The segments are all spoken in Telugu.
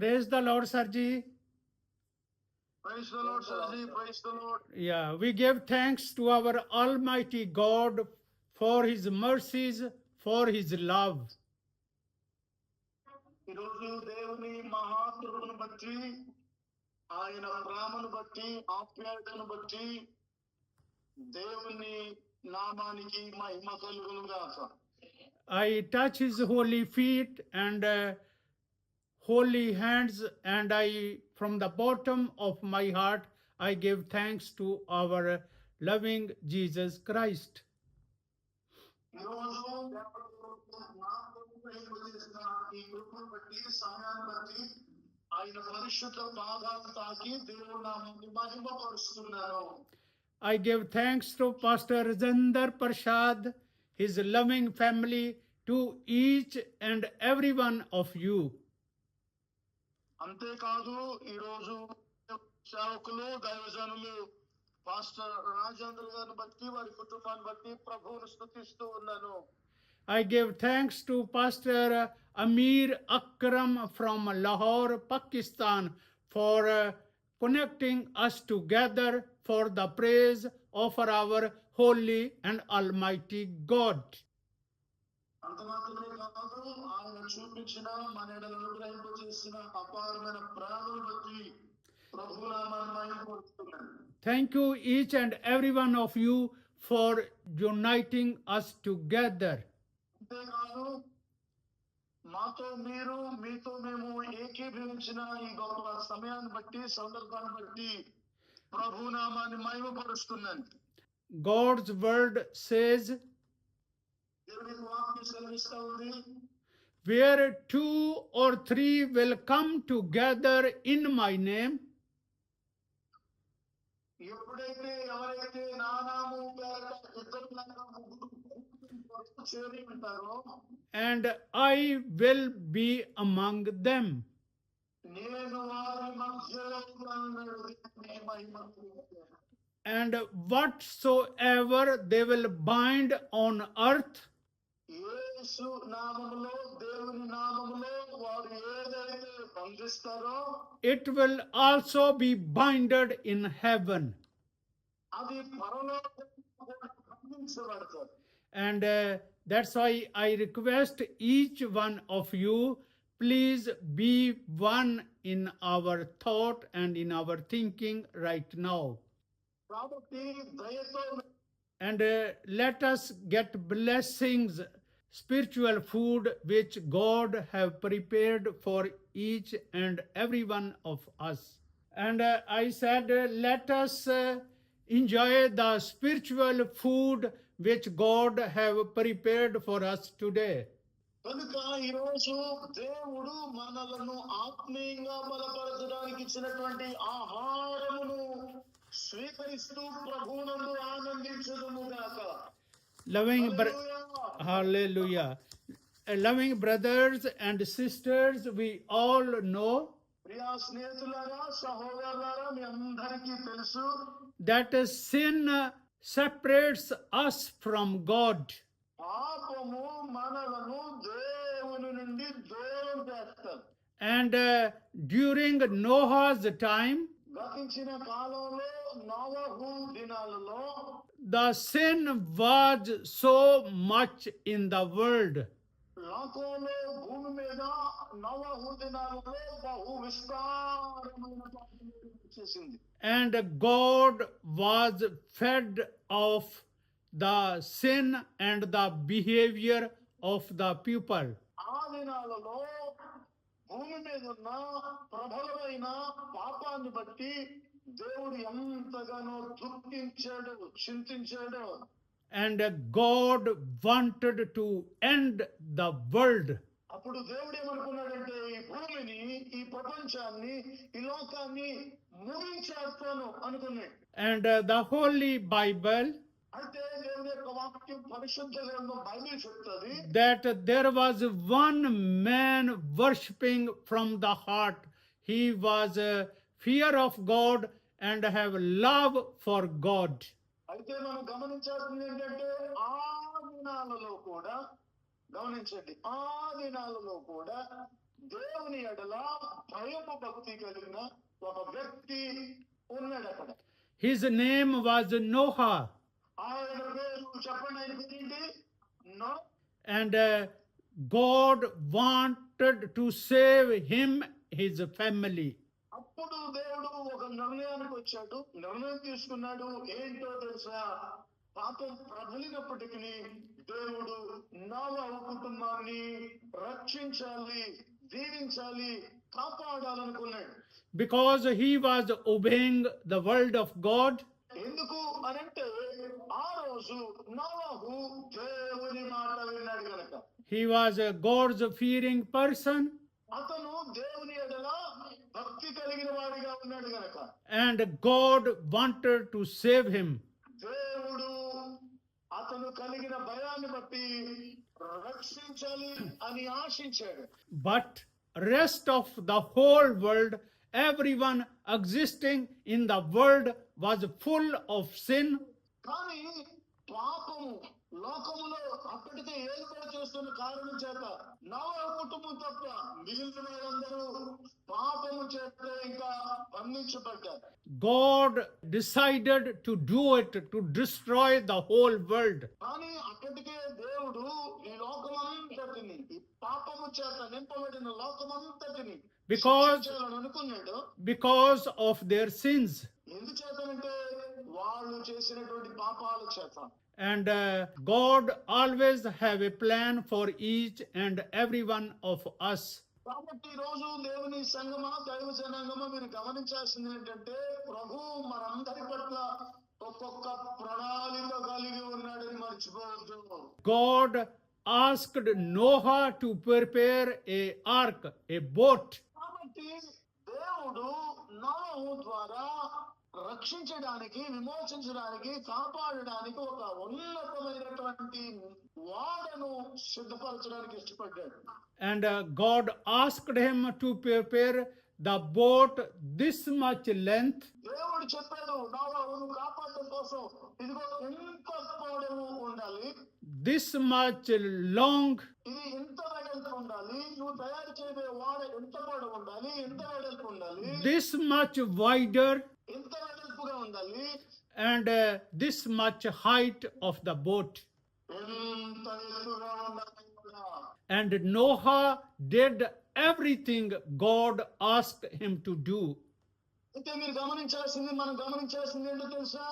Praise the Lord, Sarji. Praise the Lord, Sarji. Praise the Lord. Yeah, we give thanks to our Almighty God for His mercies, for His love. ఈరోజు దేవుని మహాకృపను బట్టి ఆయన ప్రేమను బట్టి ఆప్యాయతను బట్టి దేవుని నామానికి మహిమ కలుగును గాక. I touch His holy feet and holy hands, and I, from the bottom of my heart, I give thanks to our loving Jesus Christ. ఈరోజు చేసిన ఈ కృపను బట్టి సమయాన్ని బట్టి ఆయన పరిశుద్ధ పాదాలు తాకి దేవుని నామాన్ని మహిమపరుస్తున్నాను. I give thanks to Pastor Rajendra Prasad, his loving family, to each and every one of you. అంతేకాదు ఈరోజు సేవకులు దైవజనులు పాస్టర్ రాజేంద్ర గారిని బట్టి వారి కుటుంబాన్ని బట్టి ప్రభువును స్తుతిస్తూ ఉన్నాను. I give thanks to Pastor Amir Akram from Lahore, Pakistan, for connecting us together for the praise of our holy and almighty God. అంత మాత్రమే కాదు ఆయన చూపించిన మన ఎడల అనుగ్రహింపజేసిన అపారమైన ప్రేమను బట్టి ప్రభునామాన్ని మహిమపరుస్తున్నాను. Thank you each and every one of you for uniting us together. అంతేకాదు మాతో మీరు మీతో మేము ఏకీభవించిన ఈ గొప్ప సమయాన్ని బట్టి సందర్భాన్ని బట్టి ప్రభునామాన్ని మహిమపరుస్తున్నాను. God's word says, దేవుని వాక్యం సెలవిస్తా ఉంది, where two or three will come together in my name, ఎప్పుడైతే ఎవరైతే నా నామము పేరట ఇద్దరు లేక ముగ్గురు చేరి ఉంటారో and I will be among them. నేను వారి మధ్యలో ఉన్నానన్నాడు దేవుని మహిమ. And whatsoever they will bind on earth, యేసు నామములో దేవుని నామములో వారు ఏదైతే బంధిస్తారో it will also be binded in heaven. అది పరలోకంలో బంధించబడతారు. And that's why I request each one of you, please be one in our thought and in our thinking right now. కాబట్టి దయతో And let us get blessings, spiritual food which God have prepared for each and every one of us. And I said, let us enjoy the spiritual food which God have prepared for us today. కనుక ఈరోజు దేవుడు మనలను ఆత్మీయంగా బలపరచడానికి ఇచ్చినటువంటి ఆహారమును స్వీకరిస్తూ ప్రభువునందు ఆనందించుదుము గాక. Hallelujah. Loving brothers and sisters, we all know Priya స్నేహితులారా, సహోదరులారా, మీ అందరికీ తెలుసు that sin separates us from God. పాపము మనలను దేవుని నుండి దూరం చేస్తారు. And during Noah's time, గతించిన కాలంలో నోవహు దినాలలో the sin was so much in the world. లోకంలో భూమి మీద నోవహు దినాలలో బహు విస్తారమైన పాపం వచ్చేసింది. And God was fed of the sin and the behavior of the people. ఆ దినాలలో భూమి మీద ఉన్న ప్రబలమైన పాపాన్ని బట్టి దేవుడు ఎంతగానో దుఃఖించాడు, చింతించాడు. And God wanted to end the world. అప్పుడు దేవుడు ఏమనుకున్నాడంటే ఈ భూమిని, ఈ ప్రపంచాన్ని, ఈ లోకాన్ని ముగించేస్తాను అనుకున్నాడు. And the Holy Bible, అయితే దేవుని యొక్క వాక్యం పరిశుద్ధ గ్రంథం బైబిల్ చెప్తుంది that there was one man worshipping from the heart. He was fear of God and have love for God. అయితే మనం గమనించాల్సింది ఏంటంటే ఆ దినాలలో కూడా గమనించండి, ఆ దినాలలో కూడా దేవుని ఎడల భయము భక్తి కలిగిన ఒక వ్యక్తి ఉన్నాడు అక్కడ. His name was Noah. ఆయన పేరు చెప్పండి, ఆయన పేరు ఏంటి? No. And God wanted to save him, his family. అప్పుడు దేవుడు ఒక నిర్ణయానికి వచ్చాడు, నిర్ణయం తీసుకున్నాడు. ఏంటో తెలుసా? పాపం ప్రబలినప్పటికీ దేవుడు నోవహు కుటుంబాన్ని రక్షించాలి, దీవించాలి, కాపాడాలనుకున్నాడు. Because he was obeying the word of God. ఎందుకు అనంటే ఆ రోజు నోవహు దేవుని మాట విన్నాడు గనక. He was a God's fearing person, అతను దేవుని ఎడల భక్తి కలిగిన వాడిగా ఉన్నాడు గనక. and God wanted to save him. దేవుడు అతను కలిగిన భయాన్ని బట్టి రక్షించాలి అని ఆశించాడు. But rest of the whole world, everyone existing in the world was full of sin. కానీ పాపము లోకములో అప్పటికే ఏర్పాటు చేస్తున్న కారణం చేత నోవహు కుటుంబం తప్ప మిగిలిన వాళ్ళందరూ పాపము చేత ఇంకా బంధించబడ్డారు. God decided to do it, to destroy the whole world. కానీ అప్పటికే దేవుడు ఈ లోకమంతటిని, ఈ పాపము చేత నింపబడిన లోకమంతటిని Because- శిక్షించాలని అనుకున్నాడు. Because of their sins. ఎందుచేతనంటే వాళ్ళు చేసినటువంటి పాపాల చేత. And God always have a plan for each and every one of us. కాబట్టి ఈ రోజు దేవుని సంగమా, దైవ జనాంగమా, మీరు గమనించాల్సింది ఏంటంటే ప్రభు మనందరి పట్ల ఒక్కొక్క ప్రణాళిక కలిగి ఉన్నాడని మర్చిపోవద్దు. God asked Noah to prepare a ark, a boat. కాబట్టి దేవుడు నోవహు ద్వారా రక్షించడానికి, విమోచించడానికి, కాపాడడానికి ఒక ఉన్నతమైనటువంటి వాడను సిద్ధపరచడానికి ఇష్టపడ్డాడు. And God asked him to prepare the boat this much length, దేవుడు చెప్పాడు, నోవహును కాపాడటం కోసం ఇదిగో ఇంత పొడవు ఉండాలి, this much long, ఇది ఇంత వెడల్పు ఉండాలి, నువ్వు తయారు చేయబోయే వాడ ఎంత పొడవు ఉండాలి, ఎంత వెడల్పు ఉండాలి, this much wider, ఎంత వెడల్పుగా ఉండాలి, and this much height of the boat. ఎంత ఎత్తుగా ఉండాలి కూడా. And Noah did everything God asked him to do. అయితే మీరు గమనించాల్సింది, మనం గమనించాల్సింది ఏంటో తెలుసా?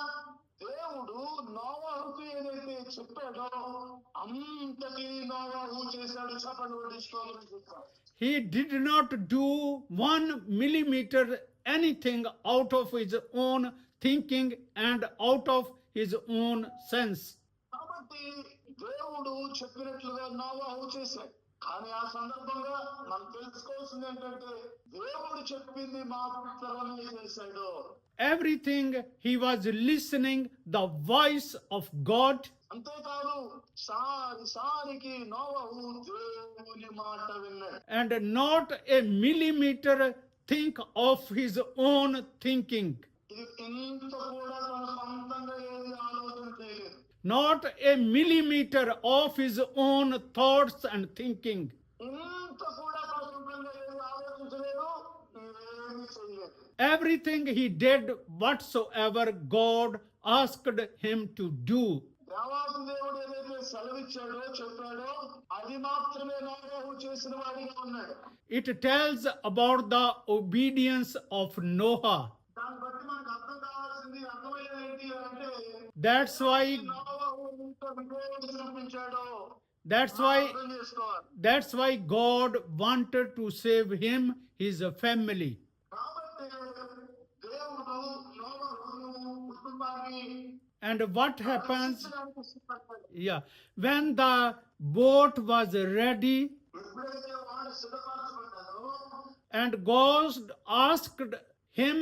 దేవుడు నోవహుకు ఏదైతే చెప్పాడో అంతటి నోవహు చేశాడు. చెప్పండి, స్తోత్రం చెప్తాం. He did not do 1 millimeter anything out of his own thinking and out of his own sense. కాబట్టి దేవుడు చెప్పినట్లుగా నోవహు చేశాడు. కానీ ఆ సందర్భంగా మనం తెలుసుకోవాల్సింది ఏంటంటే దేవుడు చెప్పింది మాత్రమే చేశాడు. Everything he was listening the voice of God, అంతేకాదు సారికి నోవహు దేవుని మాట విన్నాడు. and not a millimeter think of his own thinking, ఇది ఇంత కూడా తన సొంతంగా ఏది ఆలోచన చేయలేదు. not a millimeter of his own thoughts and thinking. ఇంత కూడా తన సొంతంగా ఏది ఆలోచించలేదు, ఏమీ చేయలేదు. Everything he did whatsoever God asked him to do. దేవాది దేవుడు ఏదైతే సెలవిచ్చాడో, చెప్పాడో అది మాత్రమే నోవహు చేసిన వాడిగా ఉన్నాడు. It tells about the obedience of Noah. దాన్ని బట్టి మనకు అర్థం కావాల్సింది, అర్థమయ్యేది ఏంటి అంటే That's why నోవహు ఎంత విధేయత చూపించాడో that's why అర్థం చేసుకోవాలి. that's why God wanted to save him, his family. కాబట్టి దేవుడు నోవహును కుటుంబాన్ని And what happens? రక్షించడానికి ఇష్టపడ్డాడు. Yeah, when the boat was ready ఎప్పుడైతే వాడు సిద్ధపరచబడ్డాడో and God asked him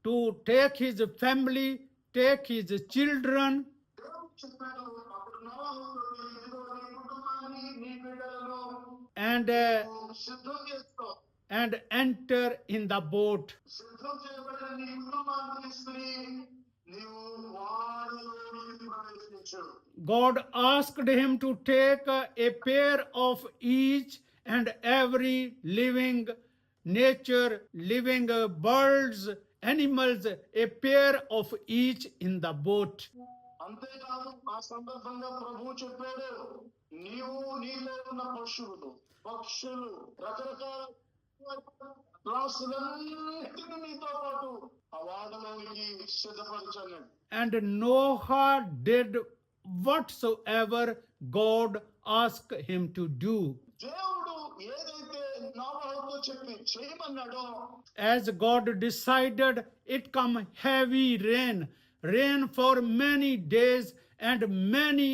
to take his family, take his children, దేవుడు చెప్పాడు, అప్పుడు నోవహుతో ఇదిగో నీ కుటుంబాన్ని, నీ బిడ్డలను and సిద్ధం చేసుకో. and enter in the boat. సిద్ధం చేయబడిన నీ కుటుంబాన్ని తీసుకుని నీవు వారిలోకి ప్రవేశించు. God asked him to take a pair of each and every living nature, living birds, animals, a pair of each in the boat. అంతేకాదు ఆ సందర్భంగా ప్రభువు చెప్పాడు, నీవు నీలో ఉన్న పశువులు, పక్షులు, రకరకాల రాసులన్నిటిని నీతో పాటు ఆ వాడలోనికి సిద్ధపరచాను. And Noah did whatsoever God asked him to do. దేవుడు ఏదైతే నోవహుతో చెప్పి చేయమన్నాడో, As God decided, it come heavy rain for many days and many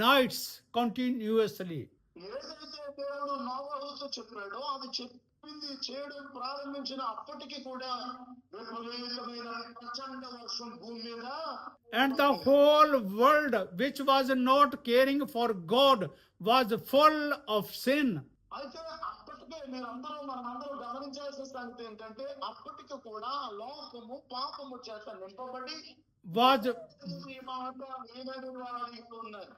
nights continuously. ఏదైతే దేవుడు నోవహుతో చెప్పాడో అది చెప్పింది చేయడం ప్రారంభించిన అప్పటికి కూడా విపరీతమైన ప్రచండ వర్షం భూమి మీద, And the whole world, which was not caring for God, was full of sin. అయితే అప్పటికే మనందరూ గమనించాల్సిన సంగతి ఏంటంటే, అప్పటికి కూడా లోకము పాపము చేత నింపబడి Was ఈ మాట ఈనాడు వారికి ఉన్నారు.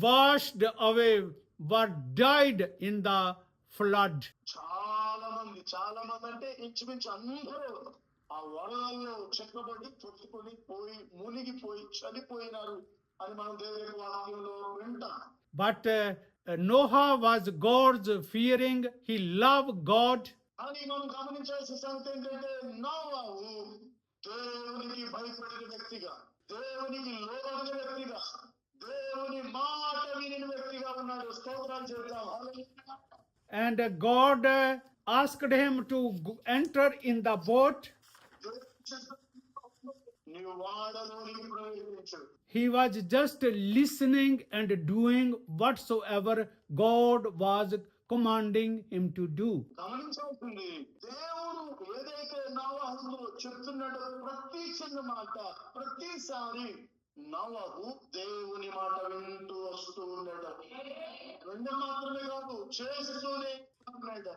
washed away, but died in the flood. చాలా మంది అంటే ఇంచుమించు అందరూ ఆ వరదల్లో చెక్కబడి కొట్టుకొని పోయి మునిగిపోయి చనిపోయినారు అని మనం దేవుని వాక్యంలో వింటాం. But Noah was God's fearing. He loved God. అని మనం గమనించాల్సిన సంగతి ఏంటంటే, నోవహు దేవునికి భయపడిన వ్యక్తిగా, దేవునికి లోబడిన వ్యక్తిగా, దేవుని మాట వినిన వ్యక్తిగా ఉన్నాడు. స్తోత్రాలు చెబుతాం. హల్లెలూయా. And God asked him to enter in the boat. నీవు వాడలోనికి ప్రవేశించు. He was just listening and doing whatsoever God was commanding him to do. గమనించాల్సింది, దేవుడు ఏదైతే నోవహుతో చెప్తున్నాడో ప్రతి చిన్న మాట, ప్రతిసారి నోవహు దేవుని మాట వింటూ వస్తూ ఉన్నాడు. రెండు మాత్రమే కాదు, చేస్తూనే ఉన్నాడు.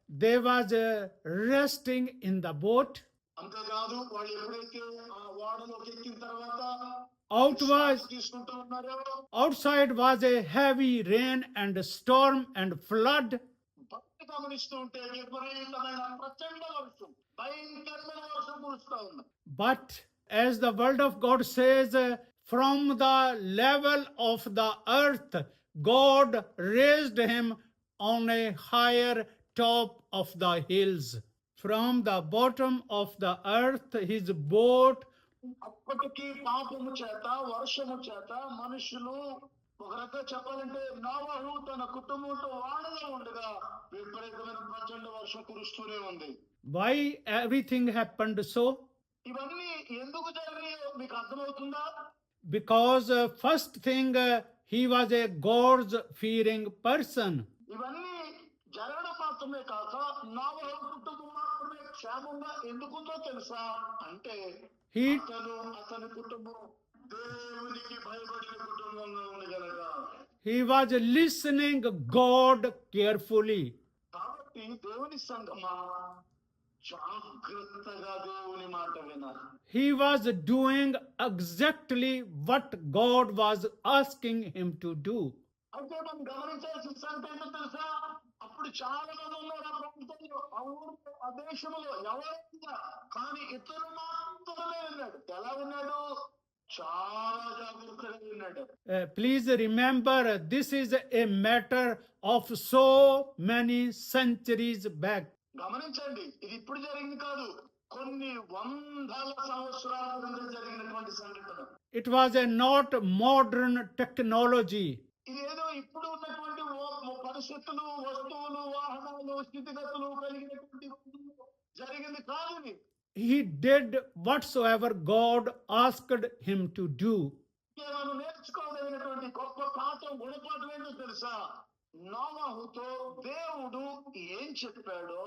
They was resting in the boat. అంతేకాదు, వాళ్ళు ఎప్పుడైతే ఆ వాడలోకి ఎక్కిన తర్వాత తీసుకుంటూ ఉన్నారో, Outside was a heavy rain and storm and flood. భక్తి గమనిస్తూ ఉంటే విపరీతమైన ప్రచండ వర్షం, భయంకరమైన వర్షం కురుస్తా ఉంది. But as the word of God says, from the level of the earth, God raised him on a higher top of the hills. From the bottom of the earth, his boat. అప్పటికి పాపము చేత, వర్షము చేత మనుషులు, ఒక రకంగా చెప్పాలంటే నోవహు తన కుటుంబంతో వాడగా ఉండగా విపరీతమైన ప్రచండ వర్షం కురుస్తూనే ఉంది. Why everything happened so? ఇవన్నీ ఎందుకు జరిగాయో మీకు అర్థమవుతుందా? Because first thing, he was a God's fearing person. ఇవన్నీ జరగడం మాత్రమే కాక నోవహు కుటుంబం మాత్రమే క్షేమంగా ఎందుకుందో తెలుసా అంటే, అతని కుటుంబం దేవునికి భయపడిన కుటుంబంగా ఉంది కనుక. He was listening God carefully. కాబట్టి దేవుని సంగమా జాగ్రత్తగా దేవుని మాట వినాలి. He was doing exactly what God was asking him to do. అయితే మనం గమనించాల్సిన సంగతి ఏంటో తెలుసా? అప్పుడు చాలా మంది ఉన్నారు ఆ ప్రాంతంలో, ఆ ఊరు, ఆ దేశంలో ఎవరైనా, కానీ ఇతను మాత్రమే విన్నాడు. ఎలా విన్నాడు? చాలా జాగ్రత్తగా విన్నాడు. Please remember, this is a matter of so many centuries back. గమనించండి, ఇది ఇప్పుడు జరిగింది కాదు, కొన్ని వందల సంవత్సరాల క్రింద జరిగినటువంటి సంఘటన. It was a not modern technology. ఇది ఏదో ఇప్పుడు ఉన్నటువంటి పరిస్థితులు, వస్తువులు, వాహనాలు, స్థితిగతులు కలిగినటువంటి జరిగింది కాదు. ఇది He did whatsoever God asked him to do. మనం నేర్చుకోదగినటువంటి గొప్ప పాఠం, గుణపాఠం ఏంటో తెలుసా? నోవహుతో దేవుడు ఏం చెప్పాడో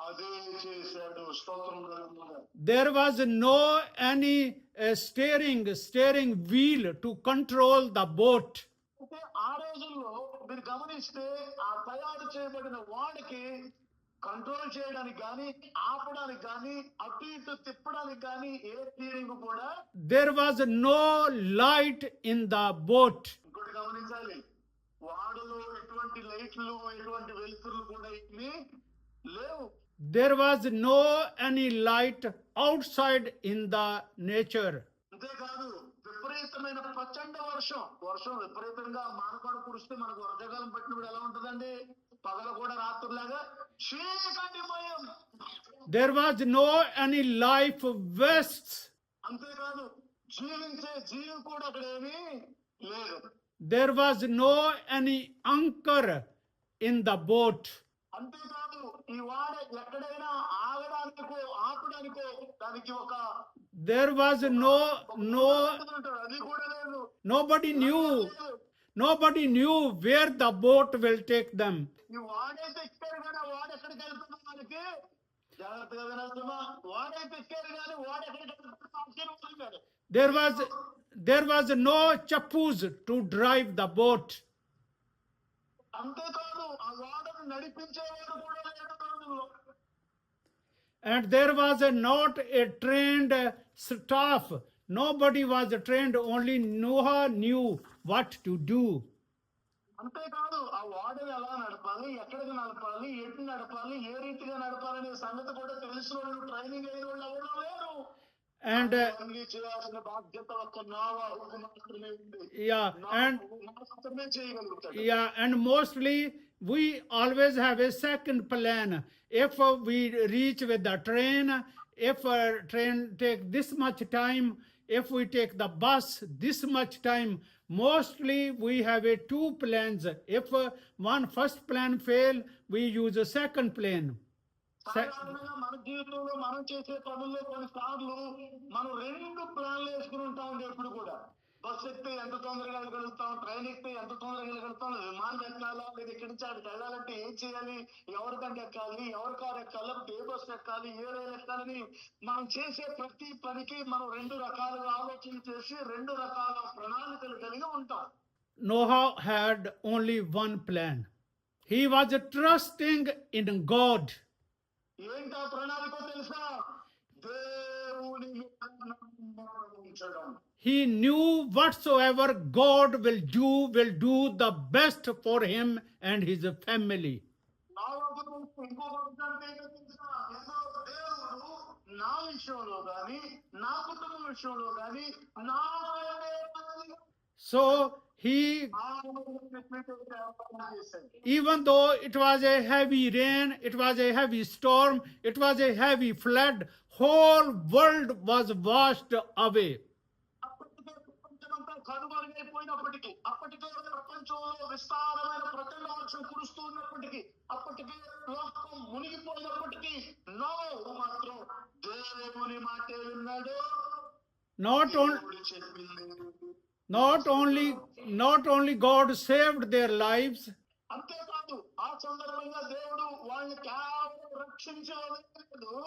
అదే చేశాడు. స్తోత్రం కలుగును. There was no any steering wheel to control the boat. అయితే ఆ రోజుల్లో మీరు గమనిస్తే ఆ తయారు చేయబడిన వాడికి కంట్రోల్ చేయడానికి కానీ, ఆపడానికి కానీ, అటు ఇటు తిప్పడానికి కానీ ఏ స్టీరింగ్ కూడా. There was no light in the boat. ఇంకోటి గమనించాలి, వాడలో ఎటువంటి ఎటువంటి లైట్లు ఎటువంటి వెలుతురులు కూడా ఏమీ లేవు. There was no any light outside in the nature. అంతేకాదు విపరీతమైన ప్రచండ వర్షం విపరీతంగా మానకొండ కురిస్తే మనకు వర్షాకాలం పట్టినప్పుడు ఎలా ఉంటుందండి? పగలు కూడా రాత్రులాగా చీకటిమయం. There was no any life vests. అంతేకాదు జీవించే జీవి కూడా అక్కడ ఏమీ లేదు. There was no any anchor in the boat. అంతేకాదు ఈ వాడ ఎక్కడైనా ఆగడానికో ఆపడానికో దానికి ఒక There was no ఉంటాడు, అది కూడా లేదు. Nobody knew where the boat will take them. ఈ వాడైతే ఎక్కారు కానీ వాడు ఎక్కడికి వెళ్తున్నా మనకి జాగ్రత్తగా వినాల్సిందా? వాడైతే ఎక్కారు కానీ వాడు ఎక్కడికి వెళ్తున్నా There was no chappus to drive the boat. అంతేకాదు ఆ వాడను నడిపించేవాడు కూడా లేడు రోజుల్లో. And there was not a trained staff. Nobody was trained. Only Noah knew what to do. అంతేకాదు ఆ వాడని ఎలా నడపాలి, ఎక్కడికి నడపాలి, ఎటు నడపాలి, ఏ రీతిగా నడపాలనే సంగతి కూడా తెలిసిన వాళ్ళు, ట్రైనింగ్ అయిన వాళ్ళు ఎవరు లేరు. And అన్ని చేయాల్సిన బాధ్యత ఒక్క నోవాహుకు మాత్రమే ఉంది. మాత్రమే చేయగలుగుతాడు. and mostly we always have a second plan. If we reach with the train, if a train take this much time, if we take the bus this much time, mostly we have a two plans. If one first plan fail, we use a second plan. సాధారణంగా మన జీవితంలో మనం చేసే పనుల్లో కొన్నిసార్లు మనం రెండు ప్లాన్లు వేసుకుని ఉంటాం. ఎప్పుడు కూడా బస్ ఎక్కితే ఎంత తొందరగా వెళ్ళగలుగుతాం, ట్రైన్ ఎక్కితే ఎంత తొందరగా వెళ్ళగలుగుతాం, విమానం ఎక్కాలా, లేదా ఇక్కడి నుంచి అక్కడికి వెళ్ళాలంటే ఏం చేయాలి, ఎవరికంటే ఎక్కాలి, ఎవరి కారు ఎక్కాలి, ఏ బస్ ఎక్కాలి, ఏ రైలు ఎక్కాలని మనం చేసే ప్రతి పనికి మనం రెండు రకాలుగా ఆలోచన చేసి రెండు రకాల ప్రణాళికలు కలిగి ఉంటాం. Noah had only one plan. He was trusting in God. ఏంటా ప్రణాళిక తెలుసా? దేవుని మీద నమ్మకం ఉంచడం. He knew whatsoever God will do the best for him and his family. నా విషయంలో గాని నా కుటుంబం విషయంలో గాని నా So he, even though it was a heavy rain, it was a heavy storm, it was a heavy flood, whole world was washed away. కనుమరుగైపోయినప్పటికీ, అప్పటికే ప్రపంచంలో విస్తారమైన ప్రచండ వర్షం కురుస్తున్నప్పటికీ, అప్పటికే లోకం మునిగిపోయినప్పటికీ నోవహు మాత్రం దేవుని మాటే విన్నాడు. Not only God saved their lives, అంతేకాదు ఆ సందర్భంగా దేవుడు వాళ్ళని కేవలం రక్షించలేదు,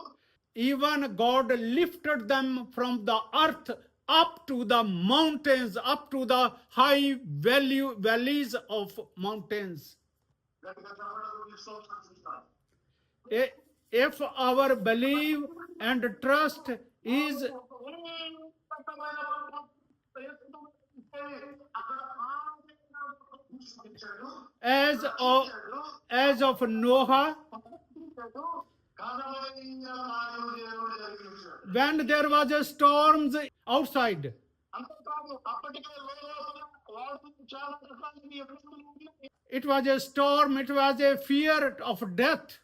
even God lifted them from the earth up to the mountains, up to the high valleys of mountains. If our belief and trust is as of Noah, when there was a storms outside, it was a storm, it was a fear of death.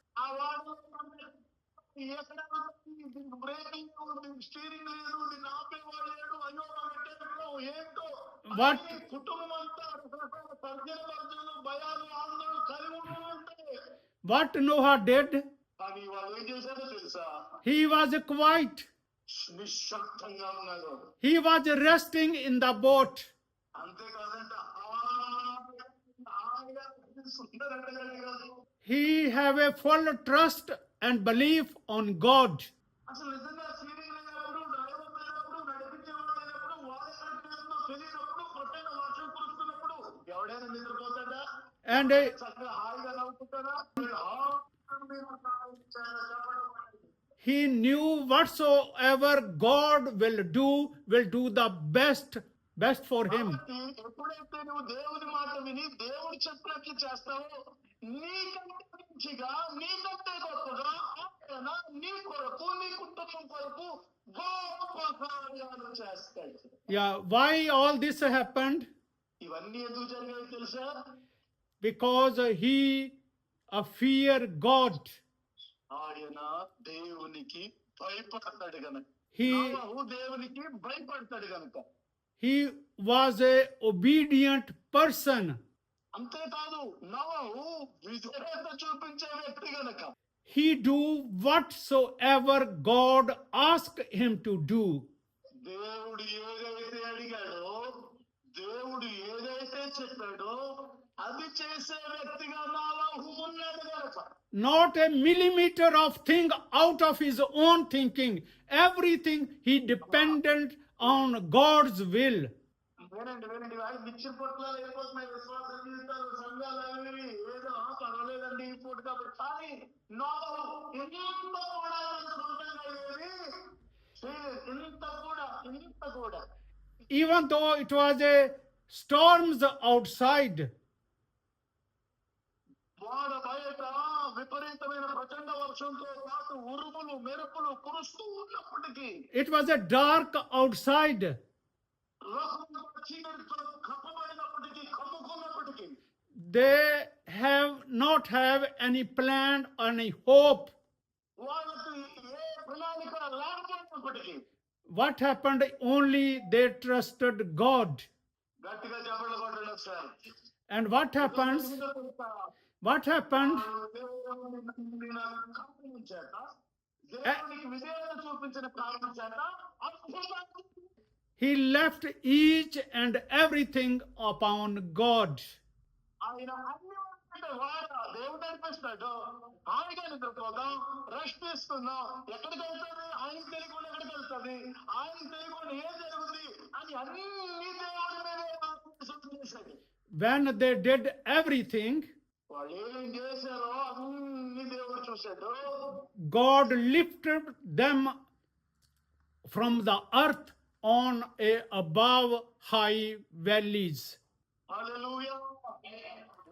What Noah did? He was quiet. He was resting in the boat. He have a full trust and belief on God. And he knew whatsoever God will do the best best for him. కాబట్టి ఎప్పుడైతే నువ్వు దేవుని మాట విని దేవుడు చెప్పినట్లు చేస్తావో నీకంటే మంచిగా నీకంటే గొప్పగా ఆయన నీ కొరకు నీ కుటుంబం కొరకు గొప్ప కార్యాలు చేస్తాడు. Yeah, why all this happened? ఇవన్నీ ఎందుకు జరిగాయి తెలుసా? Because he fear God. ఆయన దేవునికి భయపడతాడు గనక. He నోవహు దేవునికి భయపడతాడు గనక. he was a obedient person. అంతేకాదు నోవహు విధేయత చూపించే వ్యక్తి గనక. He do whatsoever God asked him to do. దేవుడు ఏదైతే అడిగాడో దేవుడు ఏదైతే చెప్పాడో అది చేసే వ్యక్తిగా నోవహు ఉన్నాడు గనక. Not a millimeter of thing out of his own thinking. Everything he dependent on God's will. వినండి వాళ్ళు మిక్చర్ పొట్లాలు అయిపోతున్నాయి విశ్వాస జీవితాలు సంఘాలు అనేవి ఏదో పర్వాలేదండి ఈ పూట కాబట్టి కానీ నోవహు ఇంత కూడా సొంతంగా ఏది ఇంత కూడా Even though it was a storms outside, వాడ బయట విపరీతమైన ప్రచండ వర్షంతో పాటు ఉరుములు మెరుపులు కురుస్తూ ఉన్నప్పటికీ it was a dark outside. చీకటితో కప్పబడినప్పటికీ కమ్ముకున్నప్పటికీ They have any plan, any hope. వాళ్ళకి ఏ ప్రణాళిక లేకపోయినప్పటికీ What happened? Only they trusted God. గట్టిగా జబళ్ళు కొట్టడం sir. And what happens? What happened? దేవుని నమ్మిన కారణం చేత దేవునికి విధేయత చూపించిన కారణం చేత అద్భుతాలు He left each and everything upon God. ఆయన అన్ని వాడ దేవుడు నడిపిస్తాడు. హాయిగా నిద్రపోదాం, రెస్ట్ తీసుకుందాం, ఎక్కడికి వెళ్తుంది ఆయన తెలియకుండా ఎక్కడికి వెళ్తుంది, ఆయన తెలియకుండా ఏం జరుగుతుంది అని అన్ని దేవుడి మీద చేశాడు. When they did everything, వాళ్ళు ఏం చేశారో అన్ని దేవుడు చూశాడు. God lifted them from the earth on a above high valleys. హల్లెలూయా.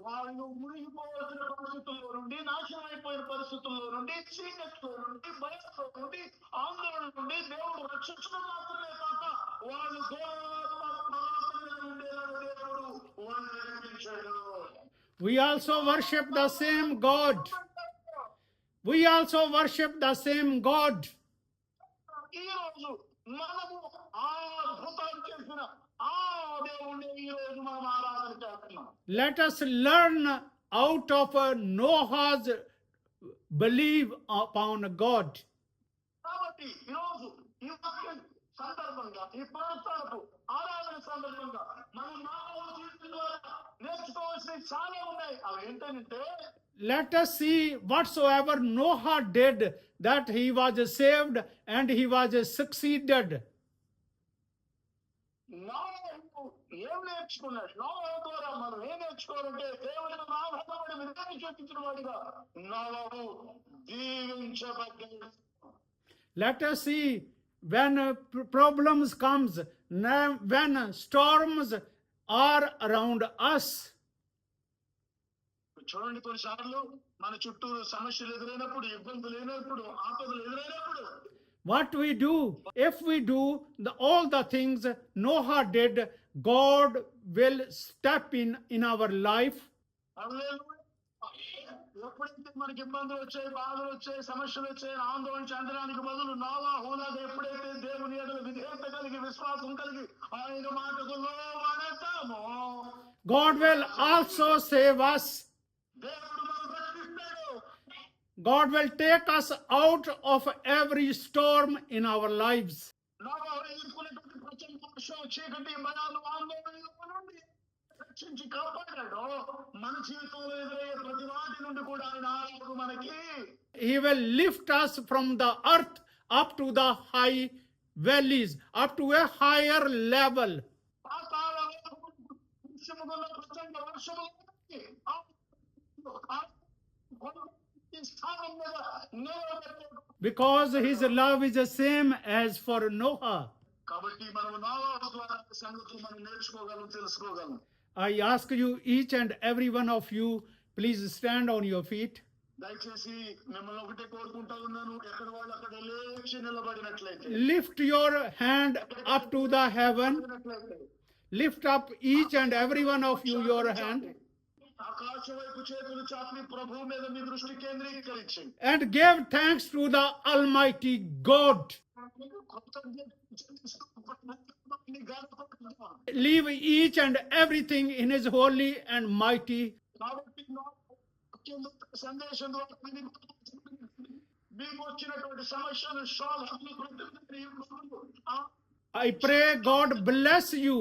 వాళ్ళు మునిగిపోవాల్సిన పరిస్థితుల్లో నుండి, నాశనం అయిపోయిన పరిస్థితుల్లో నుండి, చీకట్లో నుండి, భయంలో నుండి, ఆందోళన నుండి దేవుడు రక్షించడం మాత్రమే కాక వాళ్ళు గొప్ప పర్వతంగా ఉండేలాగా దేవుడు వాళ్ళని నడిపించాడు. We also worship the same God. We also worship the same God. ఈ రోజు మనము ఆ అద్భుతాలు చేసిన ఆ దేవుణ్ణి ఈ రోజు మనం ఆరాధన చేస్తున్నాం. Let us learn out of Noah's belief upon God. కాబట్టి ఈరోజు ఈ వాక్యం సందర్భంగా ఈ పునరుత్థానపు ఆరాధన సందర్భంగా మనం మానవ జీవితం ద్వారా నేర్చుకోవాల్సినవి చాలా ఉన్నాయి. అవి ఏంటంటే Let us see whatsoever Noah did, that he was saved and he was succeeded. నోవహు ఏం నేర్చుకున్నాడు? నోవహు ద్వారా మనం ఏం నేర్చుకోవాలంటే దేవుడిని ఆధారపడి విధానం చూపించిన వాడిగా నోవహు దీవించబడ్డాడు. Let us see when problems comes, when storms are around us. చూడండి, కొన్నిసార్లు మన చుట్టూ సమస్యలు ఎదురైనప్పుడు, ఇబ్బందులు ఎదురైనప్పుడు, ఆపదలు ఎదురైనప్పుడు What we do? If we do all the things Noah did, God will step in our life. హల్లెలూయా. ఎప్పుడైతే మనకి ఇబ్బందులు వచ్చాయి, బాధలు వచ్చాయి, సమస్యలు వచ్చాయి, ఆందోళన చెందడానికి బదులు నోవహులాగా ఎప్పుడైతే దేవుని యందు విధేయత కలిగి విశ్వాసం కలిగి ఆయన మాటకు లోబడతామో God will also save us. దేవుడు మనం రక్షిస్తాడు. God will take us out of every storm in our lives. నోవహు ఎదుర్కొన్నటువంటి ప్రచండ వర్షం, చీకటి, భయాలు, ఆందోళనల నుండి రక్షించి కాపాడాడు. మన జీవితంలో ఎదురయ్యే ప్రతి వాటి నుండి కూడా ఆయన ఆత్మకు మనకి He will lift us from the earth up to the high valleys, up to a higher level. Prachanda వర్షముల Because his love is the same as for Noah. కాబట్టి మనము నోవహు ద్వారా సంగతులు మనం నేర్చుకోగలం, తెలుసుకోగలం. I ask you, each and every one of you, please stand on your feet. దయచేసి మిమ్మల్ని ఒకటే కోరుకుంటా ఉన్నాను, ఎక్కడ వాళ్ళు అక్కడ లేచి నిలబడినట్లయితే, Lift your hand up to the heaven. Lift up each and every one of you your hand ఆకాశం వైపు చేతులు చాపి ప్రభువు మీద మీ దృష్టి కేంద్రీకరించండి. and give thanks to the Almighty God. Leave each and everything in His holy and mighty. కాబట్టి సందేశం ద్వారా మీకు వచ్చినటువంటి సమస్యను I pray God bless you